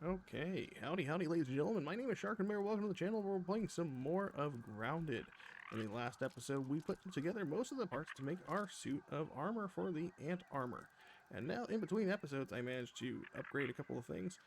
Okay, howdy ladies and gentlemen, my name is Sharkinbear, welcome to the channel where we're playing some more of Grounded. In the last episode, we put together most of the parts to make our suit of armor for the ant armor. And now, in between episodes, I managed to upgrade a couple of things,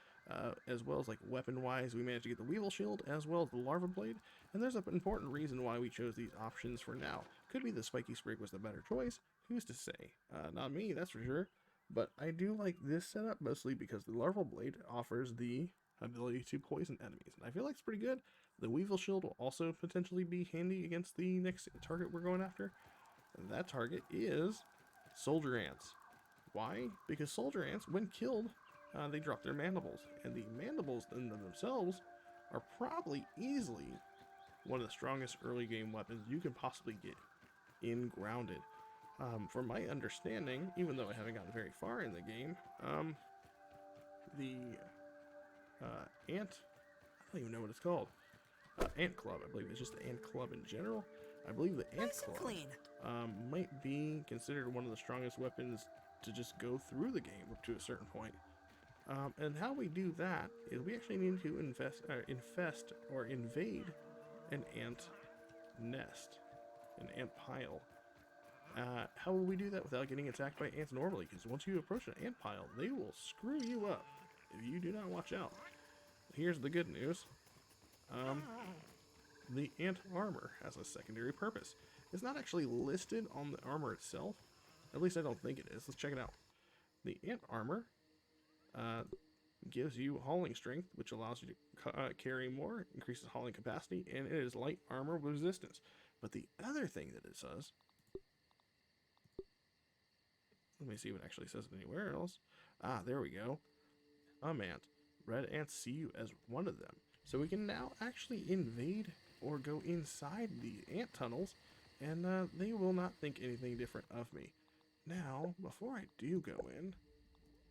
as well as like weapon-wise, we managed to get the Weevil Shield, as well as the Larva Blade, and there's an important reason why we chose these options for now. Could be the Spiky Sprig was the better choice, who's to say? Not me, that's for sure. But I do like this setup mostly because the Larval Blade offers the ability to poison enemies, and I feel like it's pretty good. The Weevil Shield will also potentially be handy against the next target we're going after. And that target is soldier ants. Why? Because soldier ants, when killed, they drop their mandibles, and the mandibles in themselves are probably easily one of the strongest early game weapons you can possibly get in Grounded. From my understanding, even though I haven't gotten very far in the game, the ant, I don't even know what it's called. Ant Club, I believe it's just the Ant Club in general. I believe the Ant Club might be considered one of the strongest weapons to just go through the game up to a certain point. And how we do that is we actually need to infest or invade an ant nest, an ant pile. How will we do that without getting attacked by ants normally? Because once you approach an ant pile, they will screw you up if you do not watch out. Here's the good news. The ant armor has a secondary purpose. It's not actually listed on the armor itself. At least I don't think it is. Let's check it out. The ant armor gives you hauling strength, which allows you to carry more, increases hauling capacity, and it is light armor resistance. But the other thing that it does, let me see if it actually says it anywhere else. Ah, there we go. Ant. Red ants see you as one of them. So we can now actually invade or go inside the ant tunnels, and they will not think anything different of me. Now, before I do go in,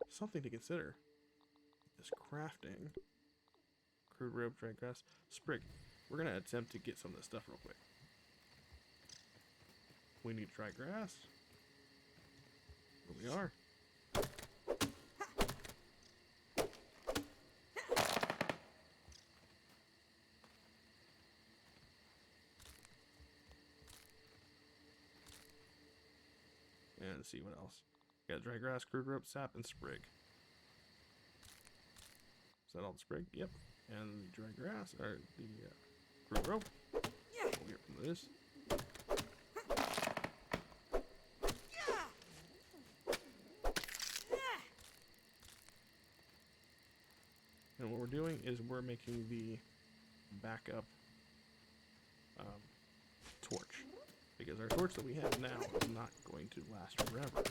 something to consider is crafting. Crude rope, dry grass, sprig. We're going to attempt to get some of this stuff real quick. We need dry grass. Here we are. And let's see what else. Got dry grass, crude rope, sap, and sprig. Is that all the sprig? Yep. And the dry grass, or the crude rope. We'll get from this. And what we're doing is we're making the backup torch. Because our torch that we have now is not going to last forever.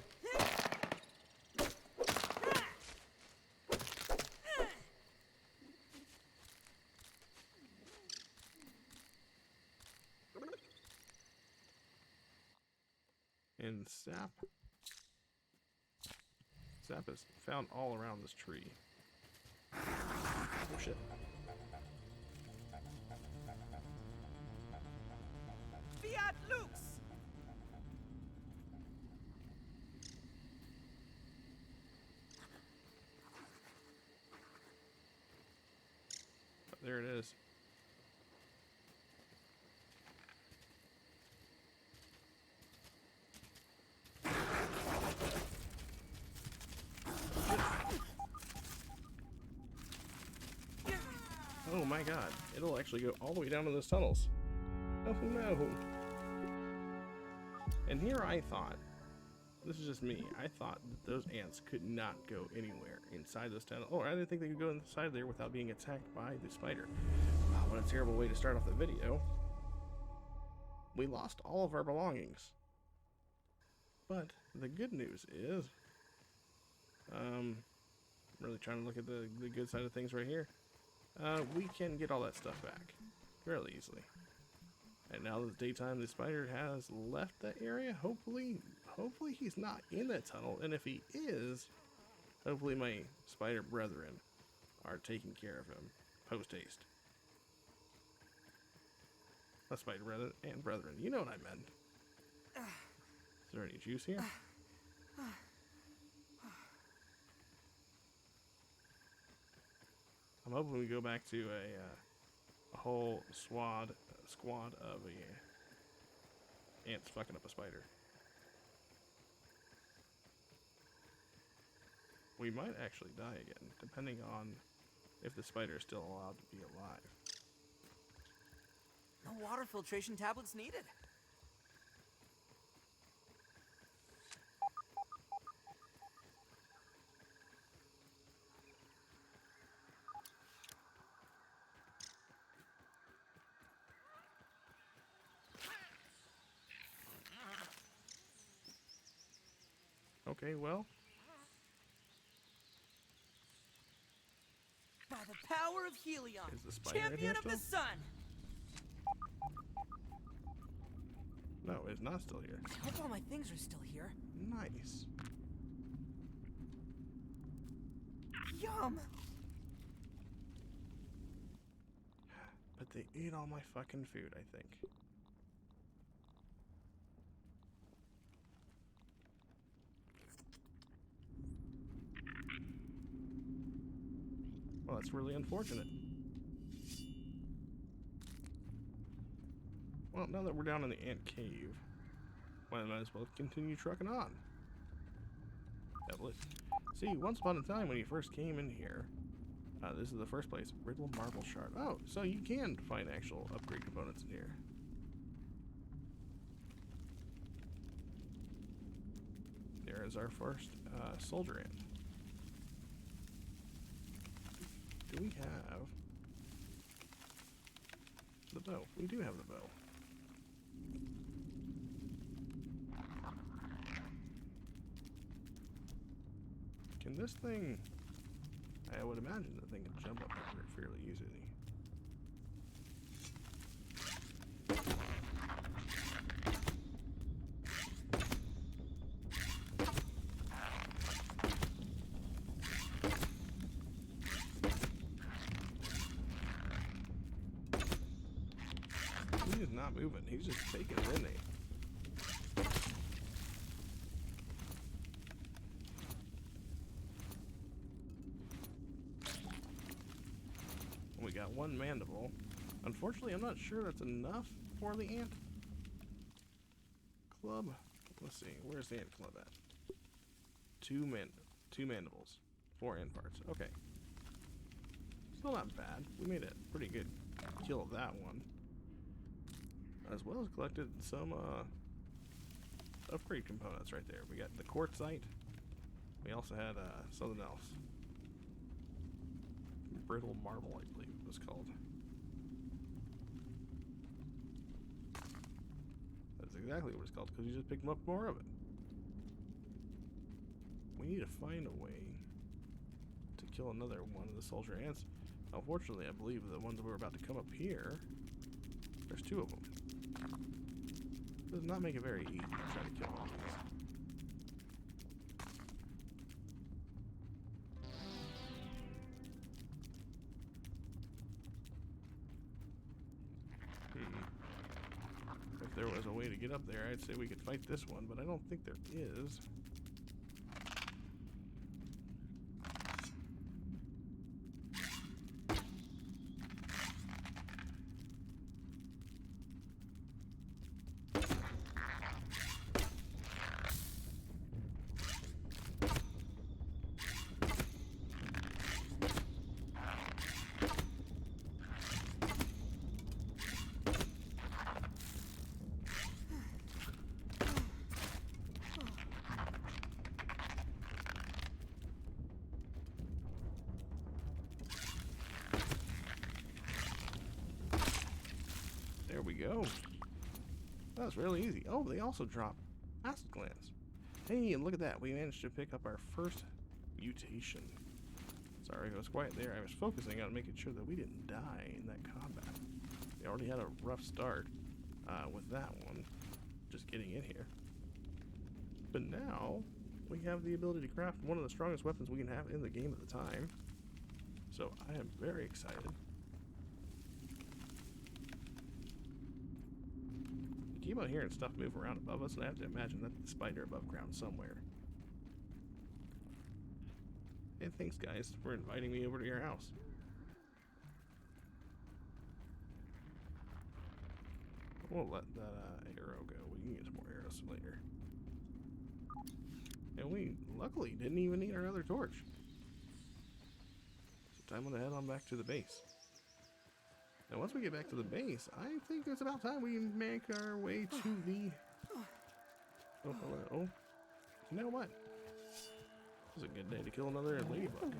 And sap is found all around this tree. Oh shit. Fiat Lux! There it is. Oh my god, it'll actually go all the way down to those tunnels. Oh no. And here I thought, this is just me, I thought that those ants could not go anywhere inside those tunnels. Or I didn't think they could go inside there without being attacked by the spider. Wow, what a terrible way to start off the video. We lost all of our belongings. But the good news is, I'm really trying to look at the good side of things right here. We can get all that stuff back fairly easily. And now that it's daytime, the spider has left that area. Hopefully he's not in that tunnel. And if he is, hopefully my spider brethren are taking care of him post haste. Not spider brethren and brethren. You know what I meant. Is there any juice here? I'm hoping we go back to a whole squad of ants fucking up a spider. We might actually die again, depending on if the spider is still allowed to be alive. No water filtration tablets needed. Okay, well, By the power of Helion, is the spider in here champion of the still? sun. No, it's not still here. I hope all my things are still here. Nice. Yum. But they ate all my fucking food, I think. Well, that's really unfortunate. Well, now that we're down in the ant cave, well, I might as well continue trucking on. See, once upon a time when you first came in here, this is the first place, Brittle Marble Shard. Oh, so you can find actual upgrade components in here. There is our first soldier ant. Do we have the bow? We do have the bow. Can this thing... I would imagine the thing can jump up here fairly easily. He is not moving. He's just taking it in there. We got one mandible. Unfortunately, I'm not sure that's enough for the ant club. Let's see, where's the ant club at? Two mandibles, 4 ant parts. Okay, still not bad. We made a pretty good kill of that one, as well as collected some upgrade components right there. We got the quartzite. We also had something else. Brittle marble, I believe it was called. That's exactly what it's called, because you just picked up more of it. We need to find a way to kill another one of the soldier ants. Unfortunately, I believe the ones that were about to come up here, there's 2 of them. Does not make it very easy to try to kill them. If there was a way to get up there, I'd say we could fight this one, but I don't think there is. There we go. That was really easy. Oh, they also drop acid glands. Hey, and look at that. We managed to pick up our first mutation. Sorry, I was quiet there. I was focusing on making sure that we didn't die in that combat. We already had a rough start with that one, just getting in here. But now, we have the ability to craft one of the strongest weapons we can have in the game at the time. So, I am very excited. Keep on hearing stuff move around above us, and I have to imagine that's the spider above ground somewhere. Hey, thanks guys for inviting me over to your house. We'll let that arrow go. We can use more arrows later. And we luckily didn't even need our other torch. So time to head on back to the base. Now once we get back to the base, I think it's about time we make our way to the... Oh. You know what? This is a good day to kill another ladybug.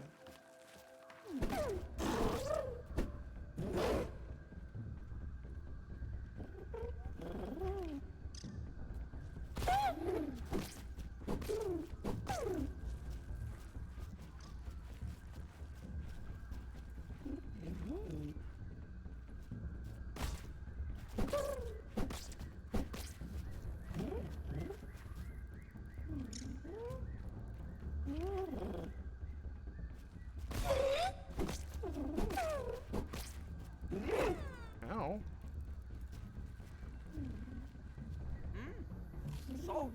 Ow. Salt.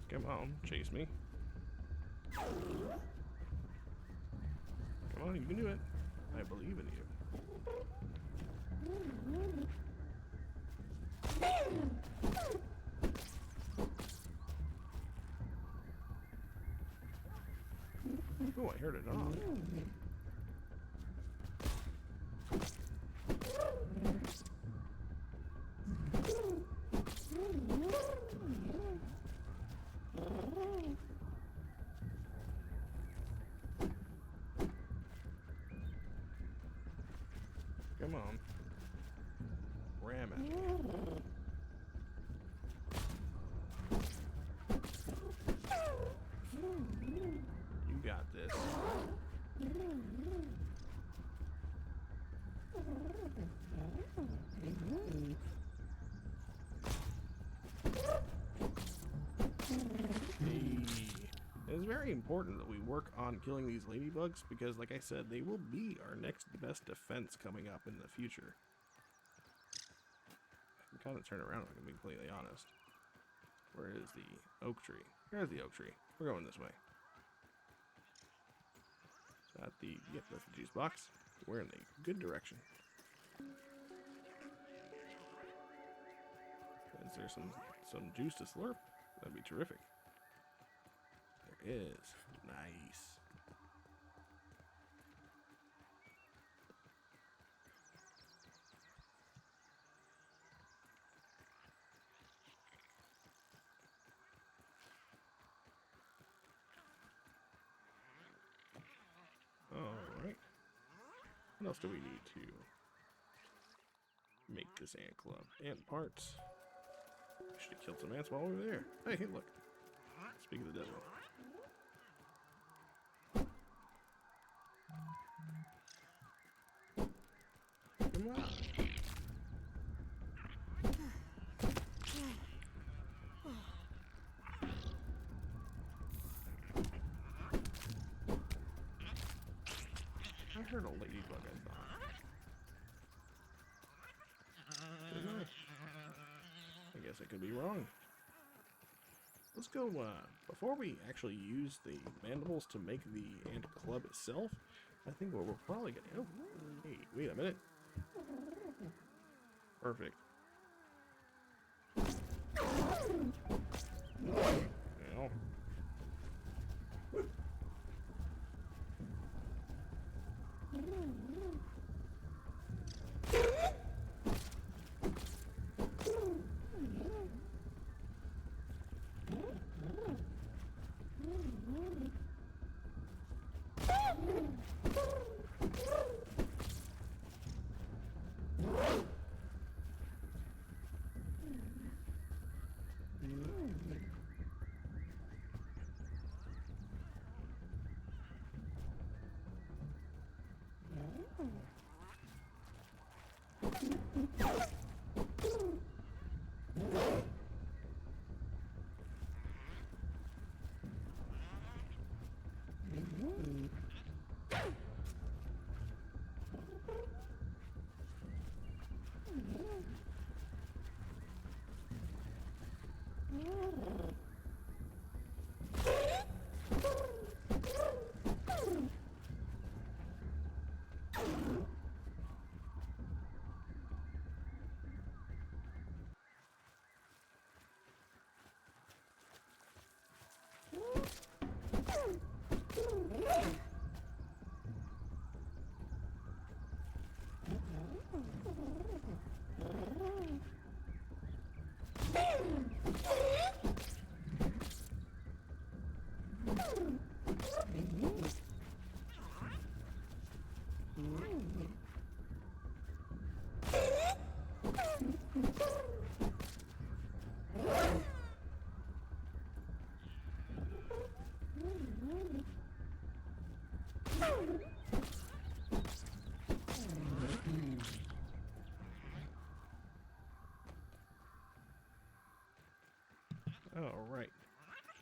Come on, chase me. Come on, you can do it. I believe in you. Oh, I heard it off. Come on. Ram it. You got this. It is very important that we work on killing these ladybugs because, like I said, they will be our next best defense coming up in the future. I'm kind of turn around if I can be completely honest. Where is the oak tree? There's the oak tree. We're going this way. Is that the... Yep, that's the juice box. We're in the good direction. Is there some juice to slurp? That'd be terrific. There is. Nice. Alright. What else do we need to make this ant club? Ant parts. We should have killed some ants while we were there. Hey, look. Speak of the desert. Come on. I heard a ladybug, I thought. Didn't I? I guess I could be wrong. Let's go, before we actually use the mandibles to make the ant club itself, I think what we're probably gonna... Oh, hey, wait a minute. Perfect. Now. Alright.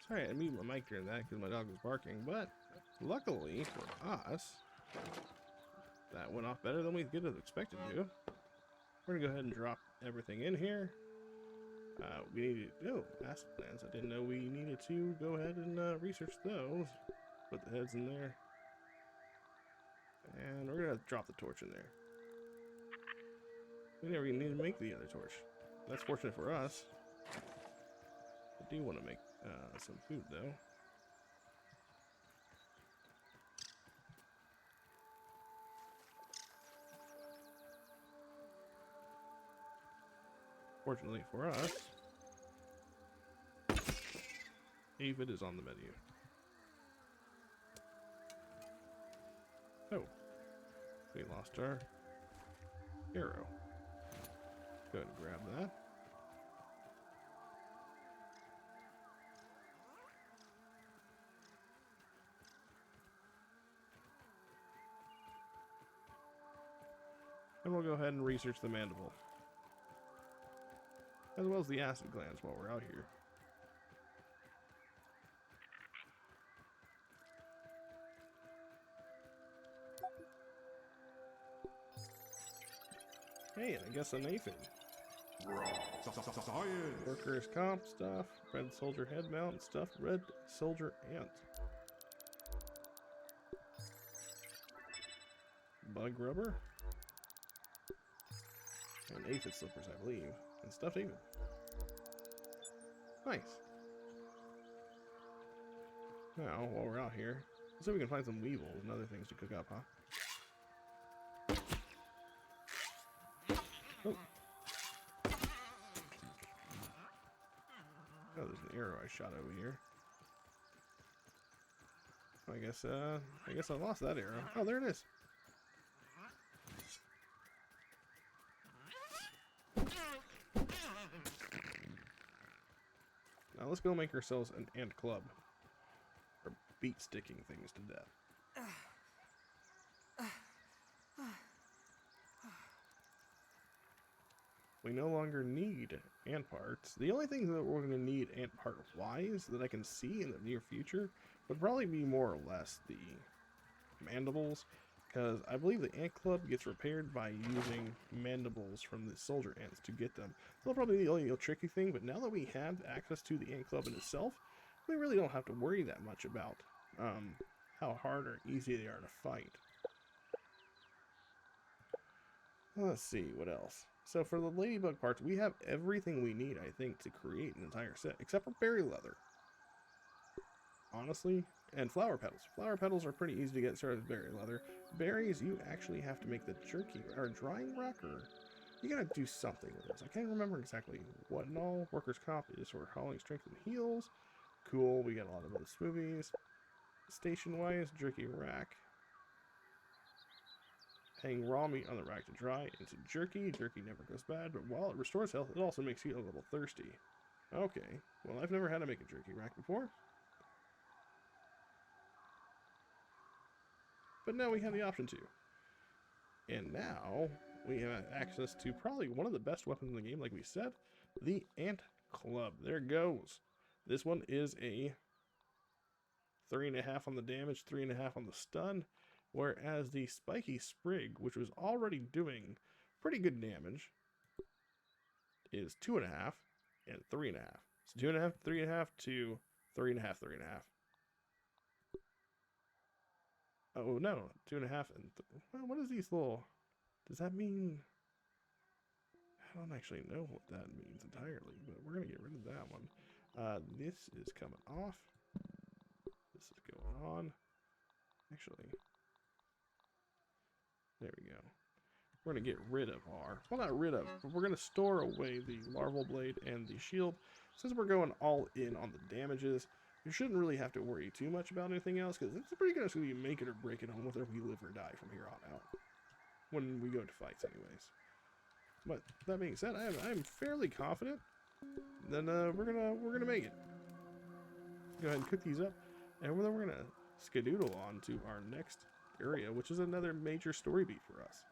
Sorry I muted my mic during that because my dog was barking, but luckily for us, that went off better than we could have expected to. We're going to go ahead and drop everything in here. We needed, acid plants. I didn't know we needed to go ahead and research those. Put the heads in there. And we're going to drop the torch in there. We never even need to make the other torch. That's fortunate for us. I do want to make some food though. Fortunately for us, aphid is on the menu. Oh, we lost our arrow. Go ahead and grab that. And we'll go ahead and research the mandible, as well as the acid glands while we're out here. Hey, and I guess an aphid. Workers' comp stuff, red soldier head mount stuff, red soldier ant. Bug rubber. And aphid slippers, I believe. And stuffed aphid. Nice. Now, while we're out here, let's see if we can find some weevils and other things to cook up, huh? Oh. Oh, there's an arrow I shot over here. I guess I lost that arrow. Oh, there it is. Now let's go make ourselves an ant club. Or beat sticking things to death. We no longer need ant parts. The only thing that we're going to need ant part wise that I can see in the near future would probably be more or less the mandibles, because I believe the ant club gets repaired by using mandibles from the soldier ants to get them. So that'll probably be the only tricky thing, but now that we have access to the ant club in itself, we really don't have to worry that much about how hard or easy they are to fight. Let's see, what else? So for the ladybug parts, we have everything we need, I think, to create an entire set, except for berry leather. Honestly, and flower petals. Flower petals are pretty easy to get started with berry leather. Berries, you actually have to make the jerky, or drying rock, or you gotta do something with this. I can't remember exactly what and all. Workers' comp is for hauling strength and heals. Cool, we got a lot of other smoothies. Station-wise, jerky rack. Hang raw meat on the rack to dry into jerky. Jerky never goes bad, but while it restores health, it also makes you a little thirsty. Okay, well, I've never had to make a jerky rack before. But now we have the option to. And now we have access to probably one of the best weapons in the game, like we said, the Ant Club. There it goes. This one is a 3.5 on the damage, 3.5 on the stun, whereas the Spiky Sprig, which was already doing pretty good damage, is 2.5 and 3.5. So 2.5, 3.5 to 3.5, 3.5. Oh no, 2.5 and well, what is these little? Does that mean? I don't actually know what that means entirely, but we're gonna get rid of that one. This is coming off. This is going on. Actually, there we go. we're going to get rid of our, well, not rid of, but we're going to store away the larval blade and the shield. Since we're going all in on the damages, you shouldn't really have to worry too much about anything else, because it's pretty much going to be make it or break it on whether we live or die from here on out. When we go into fights anyways. But that being said, I'm fairly confident that we're gonna make it. Go ahead and cook these up, and then we're gonna skedoodle on to our next area, which is another major story beat for us.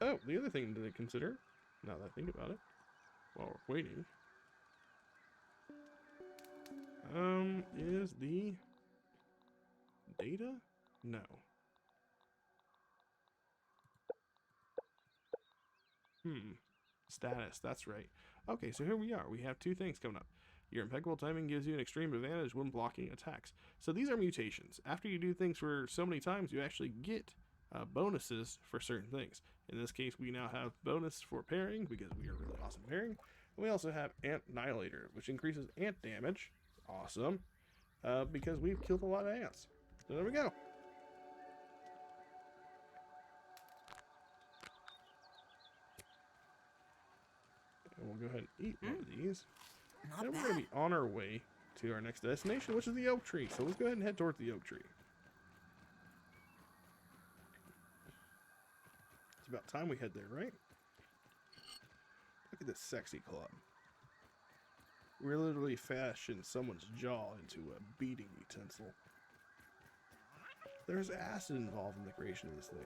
Oh, the other thing to consider, now that I think about it, while we're waiting, is the data? No. Status, that's right. Okay, so here we are. We have two things coming up. Your impeccable timing gives you an extreme advantage when blocking attacks. So these are mutations. After you do things for so many times, you actually get bonuses for certain things. In this case, we now have bonus for parrying because we are really awesome parrying. And we also have Ant Annihilator, which increases ant damage. Awesome. Because we've killed a lot of ants. So there we go. And we'll go ahead and eat one of these. Not And bad. we're going to be on our way to our next destination, which is the oak tree. So let's go ahead and head towards the oak tree. It's about time we head there, right? Look at this sexy club. We literally fashioned someone's jaw into a beating utensil. There's acid involved in the creation of this thing.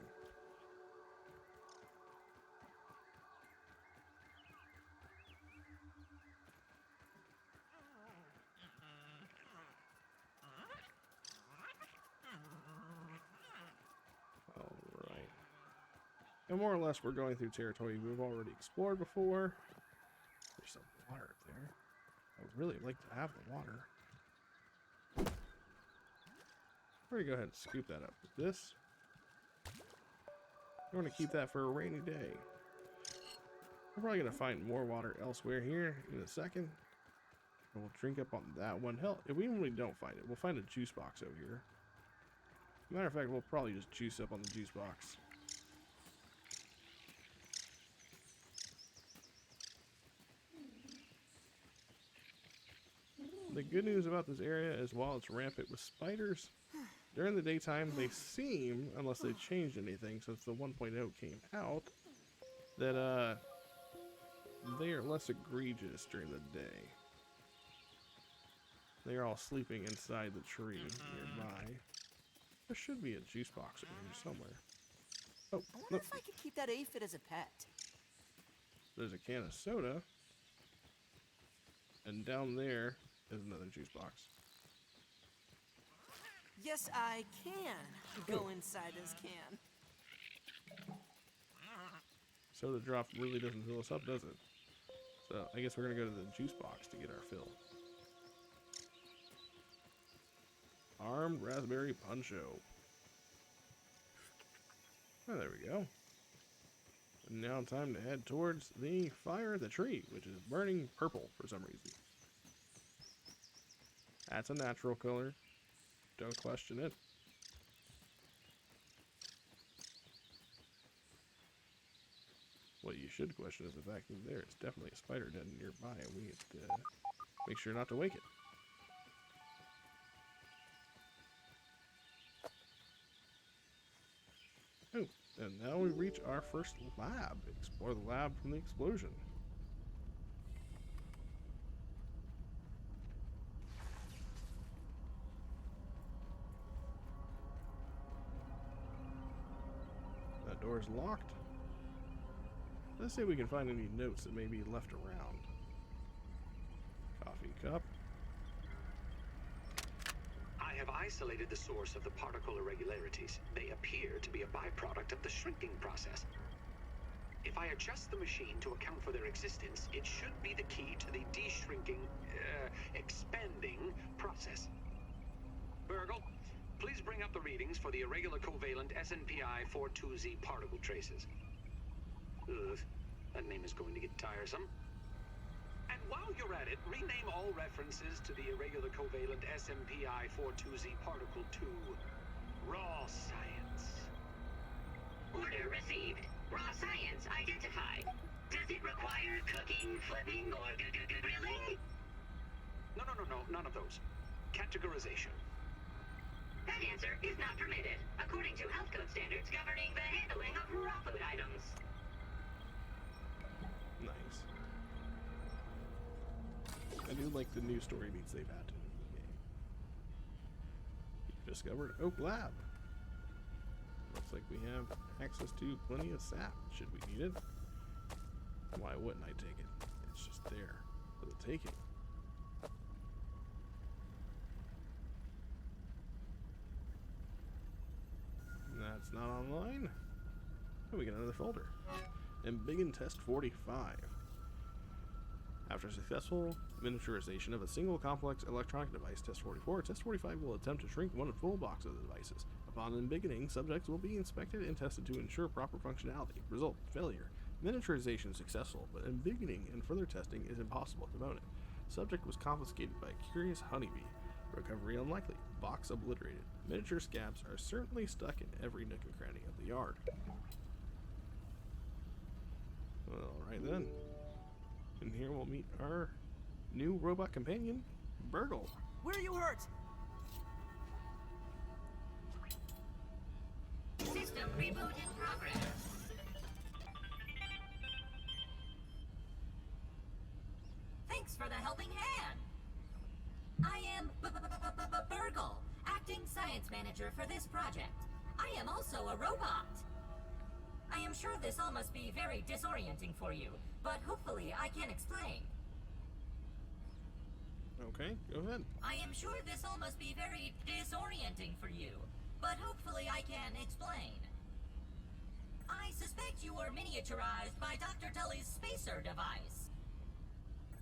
Alright. And more or less, we're going through territory we've already explored before. There's some water up there. I would really like to have the water. We're going to go ahead and scoop that up with this. We're going to keep that for a rainy day. We're probably going to find more water elsewhere here in a second. And we'll drink up on that one. Hell, if we really don't find it, we'll find a juice box over here. Matter of fact, we'll probably just juice up on the juice box. The good news about this area is while it's rampant with spiders, during the daytime they seem, unless they changed anything since the 1.0 came out, that they are less egregious during the day. They are all sleeping inside the tree nearby. There should be a juice box over here somewhere. Oh, I wonder look, if I could keep that aphid as a pet. there's a can of soda. And down there is another juice box. Yes, I can go inside this can. Soda drop really doesn't fill us up, does it? So I guess we're gonna go to the juice box to get our fill. Armed raspberry puncho. Oh, there we go. And now time to head towards the fire at the tree, which is burning purple for some reason. That's a natural color. Don't question it. What you should question is the fact that there is definitely a spider den nearby, and we need to make sure not to wake it. Oh, and now we reach our first lab. Explore the lab from the explosion. That door is locked. Let's see if we can find any notes that may be left around. Coffee cup. I have isolated the source of the particle irregularities. They appear to be a byproduct of the shrinking process. If I adjust the machine to account for their existence, it should be the key to the de-shrinking, expanding process. Burgle, Please bring up the readings for the irregular covalent SNPI 42Z particle traces. Ugh, that name is going to get tiresome. And while you're at it, rename all references to the irregular covalent SNPI 42Z particle to raw science. Order received. Raw science identified. Does it require cooking, flipping, or grilling? No, none of those. Categorization. That answer is not permitted, according to health code standards governing the handling of raw food items. Nice. I do like the new story beats they've added in the game. You've discovered Oak Lab. Looks like we have access to plenty of sap, should we need it. Why wouldn't I take it? It's just there for the taking. That's not online. Oh, we get another folder. Embiggen Test 45. After successful miniaturization of a single complex electronic device, Test 44, Test 45 will attempt to shrink one full box of the devices. Upon embiggening, subjects will be inspected and tested to ensure proper functionality. Result: failure. Miniaturization successful, but embiggening and further testing is impossible at the moment. Subject was confiscated by a curious honeybee. Recovery unlikely. Box obliterated. Miniature scabs are certainly stuck in every nook and cranny of the yard. Alright then. And here we'll meet our new robot companion, Burgle. Where are you hurt? System reboot in progress. Thanks for the helping hand. I am Burgle, acting science manager for this project. I am also a robot. I am sure this all must be very disorienting for you, but hopefully I can explain. Okay, go ahead. I am sure this all must be very disorienting for you, but hopefully I can explain. I suspect you were miniaturized by Dr. Tully's spacer device.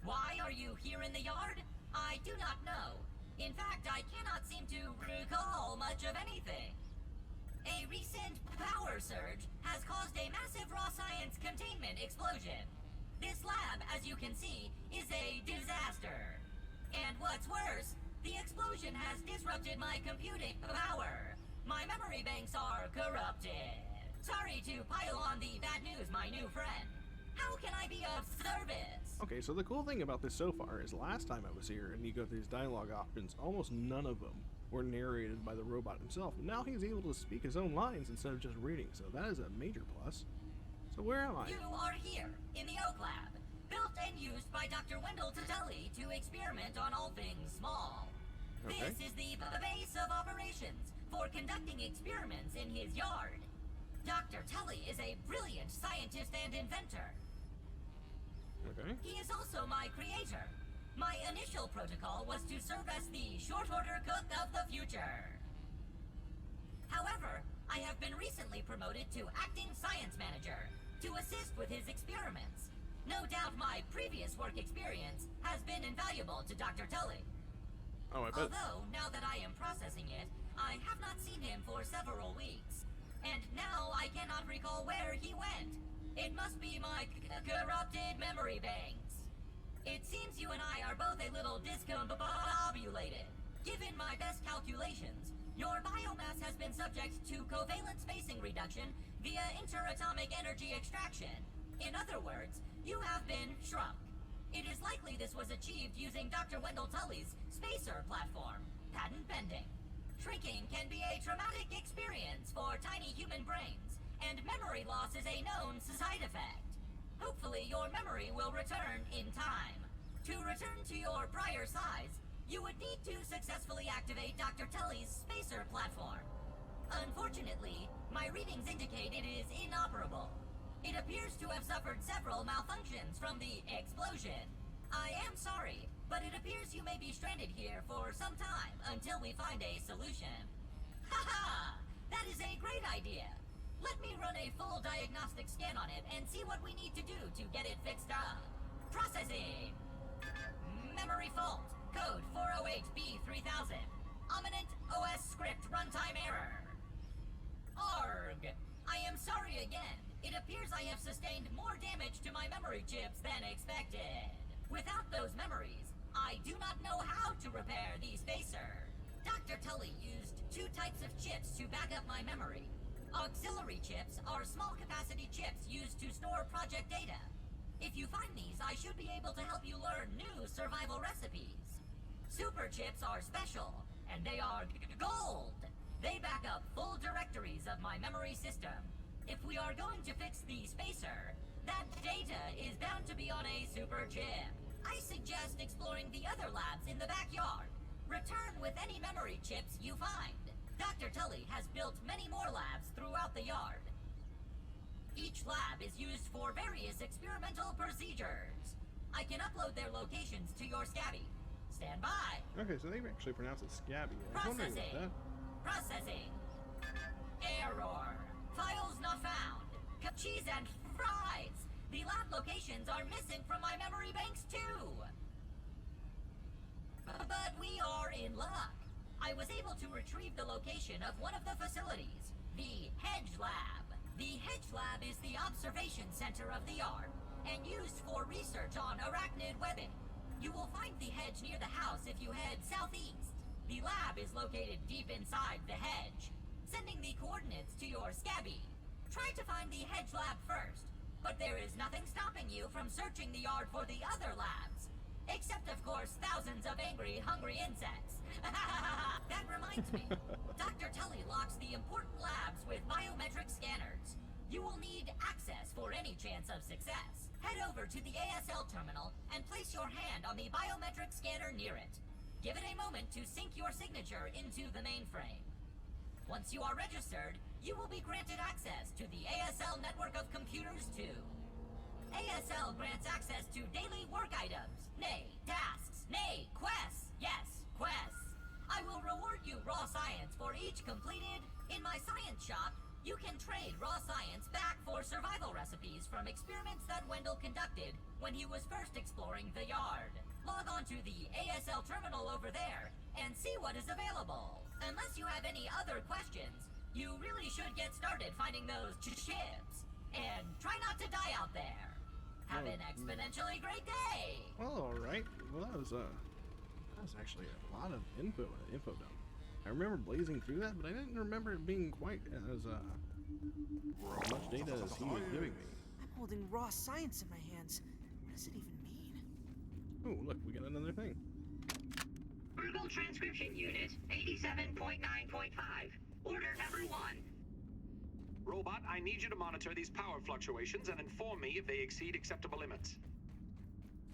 Why are you here in the yard? I do not know. In fact, I cannot seem to recall much of anything. A recent power surge has caused a massive raw science containment explosion. This lab, as you can see, is a disaster. And what's worse, the explosion has disrupted my computing power. My memory banks are corrupted. Sorry to pile on the bad news, my new friend. How can I be of service? Okay, so the cool thing about this so far is last time I was here and you go through these dialogue options, almost none of them were narrated by the robot himself. Now he's able to speak his own lines instead of just reading, so that is a major plus. So where am I? You are here, in the Oak Lab, built and used by Dr. Wendell Tully to experiment on all things small. Okay. This is the base of operations for conducting experiments in his yard. Dr. Tully is a brilliant scientist and inventor. Okay. He is also my creator. My initial protocol was to serve as the short order cook of the future. However, I have been recently promoted to acting science manager to assist with his experiments. No doubt my previous work experience has been invaluable to Dr. Tully. Oh, I bet. Although, now that I am processing it, I have not seen him for several weeks. And now I cannot recall where he went. It must be my corrupted memory banks. It seems you and I are both a little discombobulated. Given my best calculations, your biomass has been subject to covalent spacing reduction via interatomic energy extraction. In other words, you have been shrunk. It is likely this was achieved using Dr. Wendell Tully's spacer platform, patent pending. Shrinking can be a traumatic experience for tiny human brains, and memory loss is a known side effect. Hopefully your memory will return in time. To return to your prior size, you would need to successfully activate Dr. Tully's spacer platform. Unfortunately, my readings indicate it is inoperable. It appears to have suffered several malfunctions from the explosion. I am sorry, but it appears you may be stranded here for some time until we find a solution. Haha! That is a great idea! Let me run a full diagnostic scan on it and see what we need to do to get it fixed up. Processing! Memory fault. Code 408B3000. Ominent OS script runtime try again. It appears I have sustained more damage to my memory chips than expected. Without those memories, I do not know how to repair the spacer. Dr. Tully used 2 types of chips to back up my memory. Auxiliary chips are small capacity chips used to store project data. If you find these, I should be able to help you learn new survival recipes. Super chips are special, and they are gold. They back up full directories of my memory system. If we are going to fix the spacer, that data is bound to be on a super chip. I suggest exploring the other labs in the backyard. Return with any memory chips you find. Dr. Tully has built many more labs throughout the yard. Each lab is used for various experimental procedures. I can upload their locations to your Scabby. Stand by. Okay, so they actually pronounce it Scabby. I was wondering about that. Processing. Error. Files not found. Cheese and fries. The lab locations are missing from my memory banks too. But we are in luck. I was able to retrieve the location of one of the facilities, the Hedge Lab. The Hedge Lab is the observation center of the yard and used for research on arachnid webbing. You will find the hedge near the house if you head southeast. The lab is located deep inside the hedge. Sending the coordinates to your Scabby. Try to find the Hedge Lab first, but there is nothing stopping you from searching the yard for the other labs. Except, of course, thousands of angry, hungry insects. That reminds me. Dr. Tully locks the important labs with biometric scanners. You will need access for any chance of success. Head over to the ASL terminal and place your hand on the biometric scanner near it. Give it a moment to sync your signature into the mainframe. Once you are registered, you will be granted access to the ASL network of computers too. ASL grants access to daily work items, nay, tasks, nay, quests. Yes, quests. I will reward you raw science for each completed. In my science shop, you can trade raw science back for survival recipes from experiments that Wendell conducted when he was first exploring the yard. Log on to the ASL terminal over there and see what is available. Unless you have any other questions, you really should get started finding those chips. And try not to die out there. Have an exponentially great day! Well, alright. Well, that was actually a lot of info dump. I remember blazing through that, but I didn't remember it being quite as much data as he was giving me. I'm holding raw science in my hands. What does it even mean? Oh, look, we got another thing. Verbal transcription unit 87.9.5. Order number 1. Robot, I need you to monitor these power fluctuations and inform me if they exceed acceptable limits.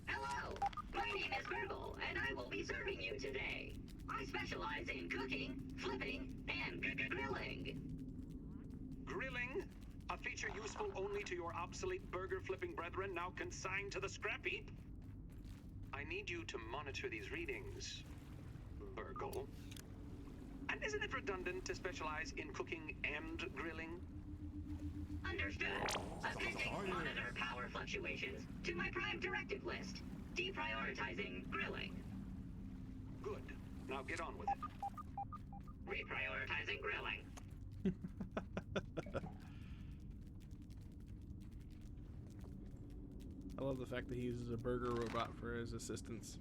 Hello, my name is Gurgle, and I will be serving you today. I specialize in cooking, flipping, and grilling. Grilling? A feature useful only to your obsolete burger-flipping brethren now consigned to the scrap heap? I need you to monitor these readings, Burgle. And isn't it redundant to specialize in cooking and grilling? Understood. Appending monitor power fluctuations to my prime directive list. Deprioritizing grilling. Good. Now get on with it. Reprioritizing grilling. I love the fact that he uses a burger robot for his assistance.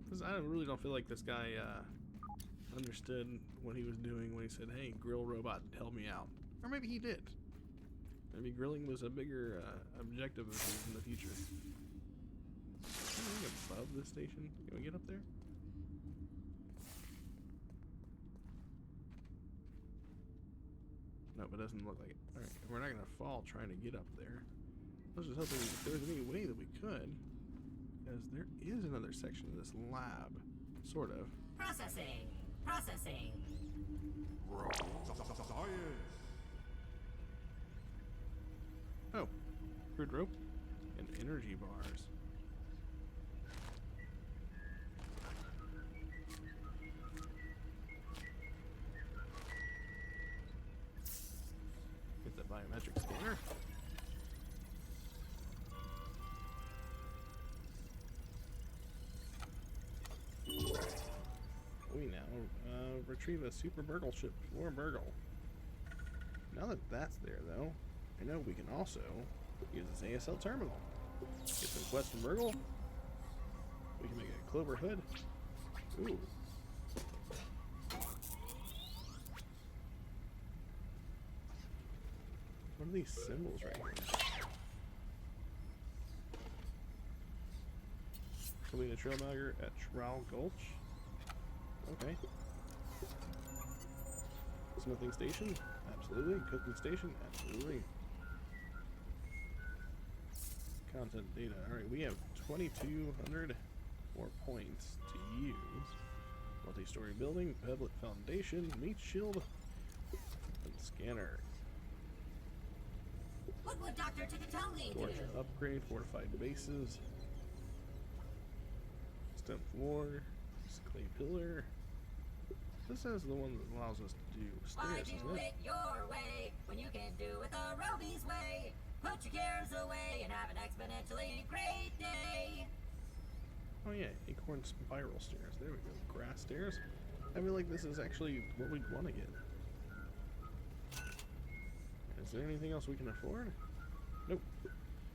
Because I really don't feel like this guy understood what he was doing when he said, hey, grill robot, help me out. Or maybe he did. Maybe grilling was a bigger objective of his in the future. Anything above this station? Can we get up there? No, it doesn't look like it. Alright, we're not going to fall trying to get up there. I was just hoping if there was any way that we could. Because there is another section of this lab. Sort of. Processing. Processing. Oh. Crude rope and energy bars. Get the biometric scanner. We now retrieve a super burgle ship for Burgle. now that that's there, though, I know we can also use this ASL terminal. Get some quests from Murgle. We can make a clover hood. Ooh. What are these symbols right here? Complete a trail dagger at Trowel Gulch. Okay. Smithing station? Absolutely. Cooking station? Absolutely. Content data. Alright, we have 2,200 more points to use. Multi-story building, pebble foundation, meat shield, and scanner. What would Dr. Ticatelli Forge do? upgrade, fortified bases, stone floor, clay pillar. This is the one that allows us to do Why stairs, do isn't it it? your way when you can do it the Roby's way? Put your cares away and have an exponentially great day. Oh yeah, acorn spiral stairs. There we go. Grass stairs. I feel like this is actually what we'd want to get. Is there anything else we can afford? Nope.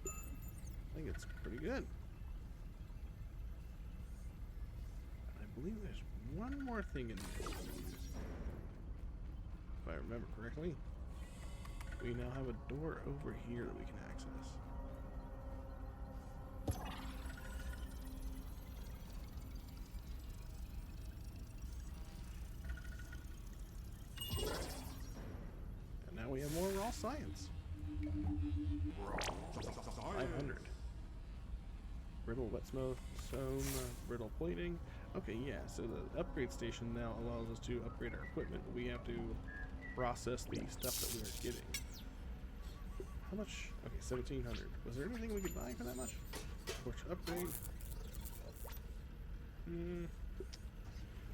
I think it's pretty good. I believe there's one more thing in there. If I remember correctly. We now have a door over here that we can access. And now we have more raw science. 500. Brittle wet stone, brittle plating. Okay, yeah, so the upgrade station now allows us to upgrade our equipment. We have to process the stuff that we are getting. How much? Okay, 1,700. Was there anything we could buy for that much? Torch upgrade. I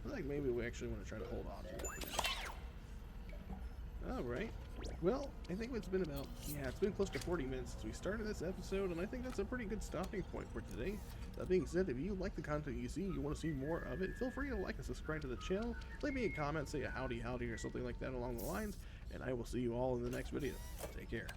feel like maybe we actually want to try to hold on to it for now. Alright. Well, I think it's been about, it's been close to 40 minutes since we started this episode, and I think that's a pretty good stopping point for today. That being said, if you like the content you see, you want to see more of it, feel free to like and subscribe to the channel, leave me a comment, say a howdy or something like that along the lines, and I will see you all in the next video. Take care.